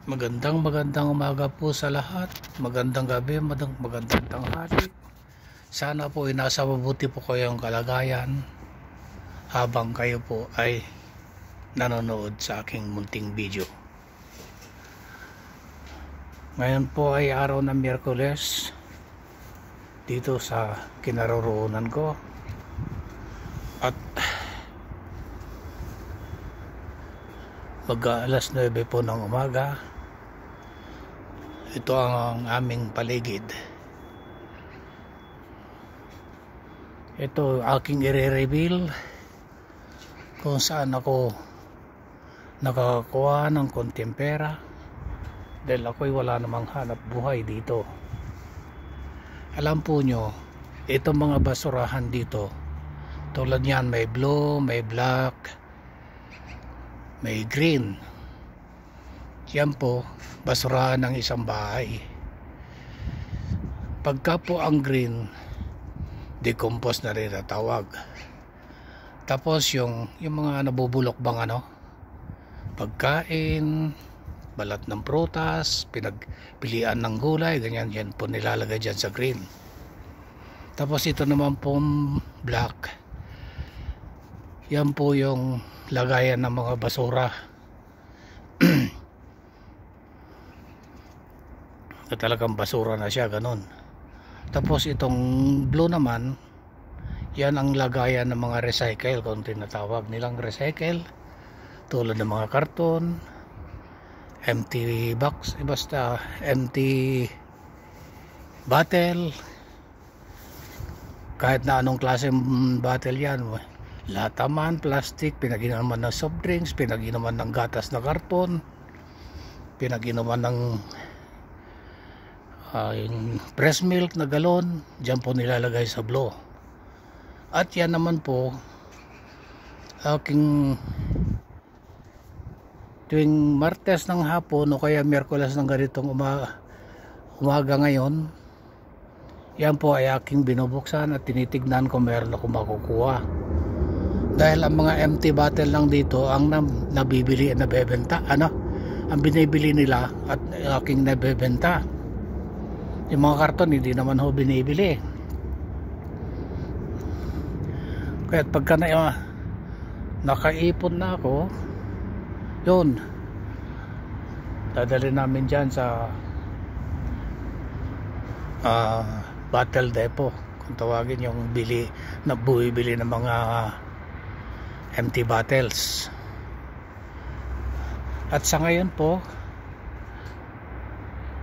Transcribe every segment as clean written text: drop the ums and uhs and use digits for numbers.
Magandang umaga po sa lahat. Magandang gabi, magandang tanghali. Sana po ay nasa mabuti po kayong kalagayan habang kayo po ay nanonood sa aking munting video. Ngayon po ay araw ng Miyerkules dito sa kinaroroonan ko. At mag-alas 9 po ng umaga. Ito ang aming paligid. Ito aking i-reveal kung saan ako nakakakuha ng konting pera dahil ako'y wala namang hanap buhay dito. Alam po nyo, itong mga basurahan dito, tulad yan, may blue, may black, may green. Yan po, basurahan ng isang bahay. Pagka po ang green, decompose na rin ang tawag. Tapos yung mga nabubulok bang pagkain, balat ng prutas, pinagpilian ng gulay, ganyan, yan po nilalagay dyan sa green. Tapos ito naman po black. Yan po yung lagayan ng mga basura. Na talagang basura na siya, ganun. Tapos itong blue naman, yan ang lagayan ng mga recycle, kung tinatawag nilang recycle, tulad ng mga karton, empty box, basta empty bottle, kahit na anong klaseng bottle yan, lata man, plastic, pinag-inuman ng soft drinks, pinag-inuman ng gatas na karton, pinag-inuman ng yung fresh milk na galon, dyan po nilalagay sa blue. At yan naman po aking tuwing Martes ng hapon o kaya Miyerkules ng ganitong umaga ngayon, yan po ay aking binubuksan at tinitignan kung meron ako makukuha. Dahil ang mga empty bottle lang dito ang nabibili at nabebenta, ang binibili nila at aking nabebenta. Yung mga karton hindi naman ho binibili. Kaya pagka nakaipon na ako, yun, dadali namin dyan sa bottle depot, kung tawagin, yung buibili ng mga empty bottles. At sa ngayon po,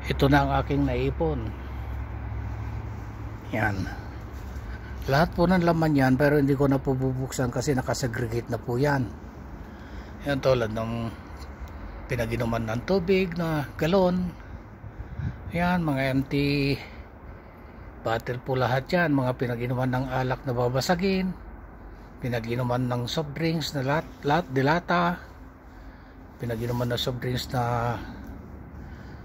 ito na ang aking naipon. Yan. Lahat po ng laman yan, pero hindi ko na po bubuksan kasi nakasegregate na po yan. Yan, tulad ng pinag-inuman ng tubig na galon. Yan, mga empty bottle po lahat yan. Mga pinag-inuman ng alak na babasagin, pinag-inuman ng soft drinks na lahat dilata, pinag-inuman ng soft drinks na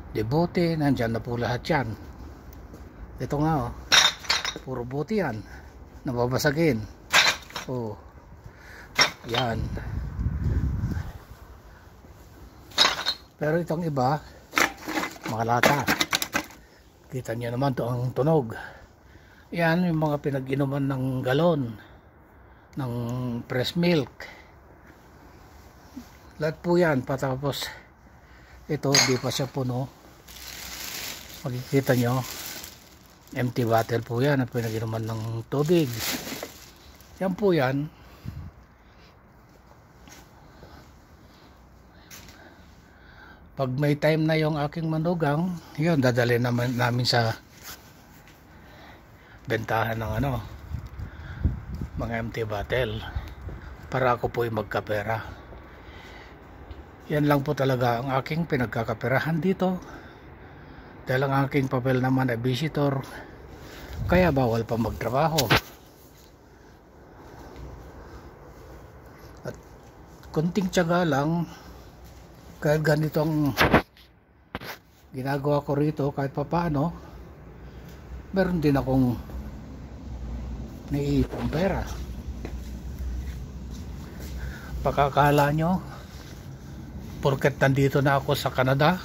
debote, nandyan na po lahat yan. Ito nga, puro bote yan, nababasagin. Yan. Pero itong iba, mga lata, kita nyo naman to ang tunog. Yan yung mga pinag-inuman ng galon, ng fresh milk, lahat po yan. Patapos ito, hindi pa siya puno. Makikita nyo, empty bottle po yan at pinag-inuman ng tubig. Yan po yan. Pag may time na yung aking manugang, yun, dadalhin namin sa bentahan ng mga empty bottle para ako po ay magkapera. Yan lang po talaga ang aking pinagkakaperahan dito. Dahil ang aking papel naman ay visitor, kaya bawal pa magtrabaho. At kunting tiyaga lang, kahit ganitong ginagawa ko rito, kahit papaano, meron din akong naiipong pera. Pagkakala nyo, porket nandito na ako sa Canada,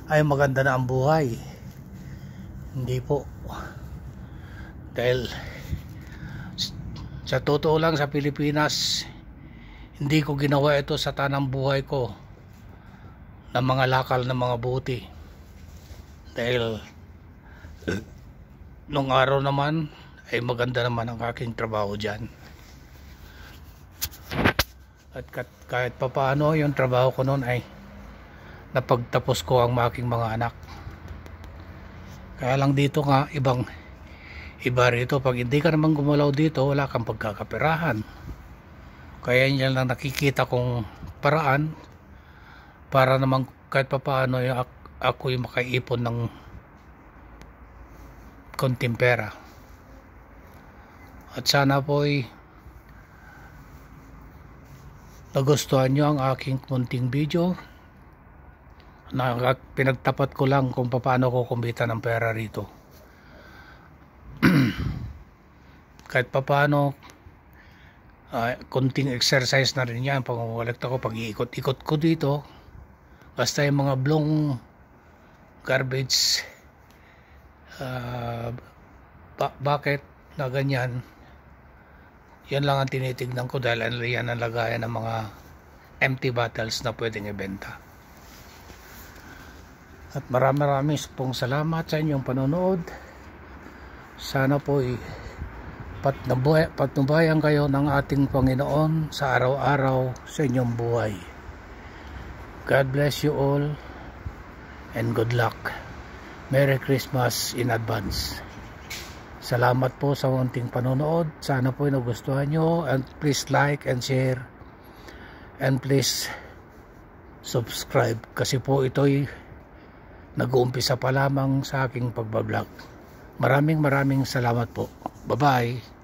ay maganda na ang buhay. Hindi po. Dahil sa totoo lang, sa Pilipinas, hindi ko ginawa ito sa tanang buhay ko ng mga lakal ng mga buti. Dahil nung araw naman ay maganda naman ang aking trabaho dyan. At kahit papaano yung trabaho ko noon ay napagtapos ko ang aking mga anak. Kaya lang dito nga iba rito, pag hindi ka naman gumalaw dito, wala kang pagkakaperahan. Kaya yan lang nakikita kong paraan para naman kahit papaano ako yung makaipon ng konting pera. At sana po ay nagustuhan nyo ang aking konting video na pinagtapat ko lang kung paano ko kumita ng pera rito. Kahit papaano konting exercise na rin yan. Pag-collecta ko, pag-iikot-ikot ko dito, basta yung mga blong garbage bucket na ganyan, yan lang ang tinitignan ko dahil yan ang lagayan ng mga empty bottles na pwedeng ibenta. At maraming pong salamat sa inyong panonood. Sana po patnubayan kayo ng ating Panginoon sa araw-araw sa inyong buhay. God bless you all and good luck. Merry Christmas in advance. Salamat po sa unting panonood. Sana po nagustuhan nyo, and please like and share and please subscribe kasi po ito'y nag-uumpisa pa lamang sa aking pagbablog. Maraming salamat po. Bye bye.